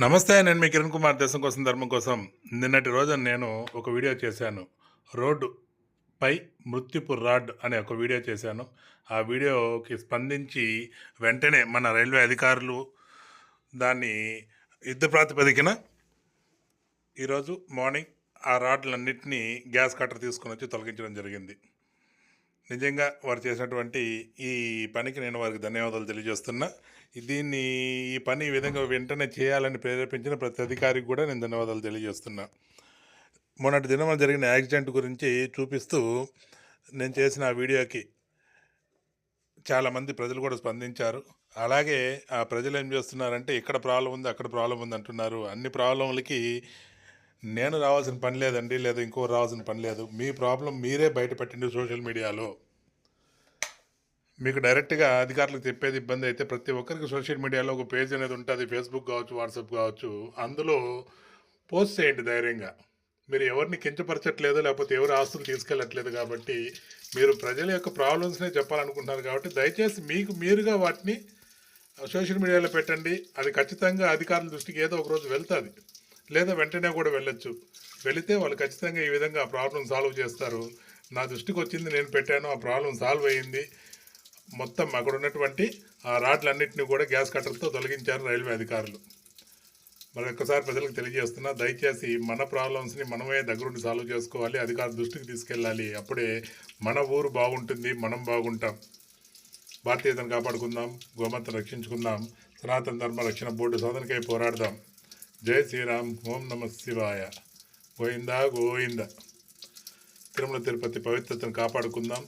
నమస్తే. నేను మీ కిరణ్ కుమార్. దేశం కోసం ధర్మం కోసం నిన్నటి రోజున నేను ఒక వీడియో చేశాను. రోడ్డుపై మృత్యుపు రాడ్ అనే ఒక వీడియో చేశాను. ఆ వీడియోకి స్పందించి వెంటనే మన రైల్వే అధికారులు దాన్ని యుద్ధ ప్రాతిపదికన ఈరోజు మార్నింగ్ ఆ రాడ్లన్నింటినీ గ్యాస్ కట్టర్ తీసుకొని వచ్చి తొలగించడం జరిగింది. నిజంగా వారు చేసినటువంటి ఈ పనికి నేను వారికి ధన్యవాదాలు తెలియజేస్తున్నా. ఈ పని ఈ విధంగా వెంటనే చేయాలని ప్రేరేపించిన ప్రతి అధికారికి కూడా నేను ధన్యవాదాలు తెలియజేస్తున్నా. మొన్నటి దినం జరిగిన యాక్సిడెంట్ గురించి చూపిస్తూ నేను చేసిన ఆ వీడియోకి చాలామంది ప్రజలు కూడా స్పందించారు. అలాగే ఆ ప్రజలు ఏం చేస్తున్నారంటే ఇక్కడ ప్రాబ్లం ఉంది, అక్కడ ప్రాబ్లం ఉంది అంటున్నారు. అన్ని ప్రాబ్లంలకి నేను రావాల్సిన పని లేదండి, లేదా ఇంకోరు రావాల్సిన పని లేదు. మీ ప్రాబ్లం మీరే బయటపెట్టండి సోషల్ మీడియాలో. మీకు డైరెక్ట్గా అధికారులకు చెప్పేది ఇబ్బంది అయితే ప్రతి ఒక్కరికి సోషల్ మీడియాలో ఒక పేజ్ అనేది ఉంటుంది. ఫేస్బుక్ కావచ్చు, వాట్సాప్ కావచ్చు. అందులో పోస్ట్ చేయండి ధైర్యంగా. మీరు ఎవరిని కించపరచట్లేదు, లేకపోతే ఎవరు ఆస్తులు తీసుకెళ్ళట్లేదు. కాబట్టి మీరు ప్రజల యొక్క ప్రాబ్లమ్స్నే చెప్పాలనుకుంటున్నారు. కాబట్టి దయచేసి మీకు మీరుగా వాటిని సోషల్ మీడియాలో పెట్టండి. అది ఖచ్చితంగా అధికారుల దృష్టికి ఏదో ఒకరోజు వెళ్తుంది, లేదా వెంటనే కూడా వెళ్ళొచ్చు. వెళితే వాళ్ళు ఖచ్చితంగా ఈ విధంగా ఆ ప్రాబ్లం సాల్వ్ చేస్తారు. నా దృష్టికి వచ్చింది, నేను పెట్టాను, ఆ ప్రాబ్లం సాల్వ్ అయ్యింది. మొత్తం అక్కడ ఉన్నటువంటి ఆ రాడ్లన్నింటినీ కూడా గ్యాస్ కట్టర్తో తొలగించారు రైల్వే అధికారులు. మరొకసారి ప్రజలకు తెలియజేస్తున్నా, దయచేసి మన ప్రాబ్లమ్స్ని మనమే దగ్గరుండి సాల్వ్ చేసుకోవాలి, అధికారుల దృష్టికి తీసుకెళ్ళాలి. అప్పుడే మన ఊరు బాగుంటుంది, మనం బాగుంటాం. భారతీయతను కాపాడుకుందాం, గోమాతను రక్షించుకుందాం, సనాతన ధర్మ రక్షణ బోర్డు సాధనకై పోరాడదాం. జై శ్రీరామ్. ఓం నమ శివాయ. గోవిందా గోవింద. తిరుమల తిరుపతి పవిత్రతను కాపాడుకుందాం.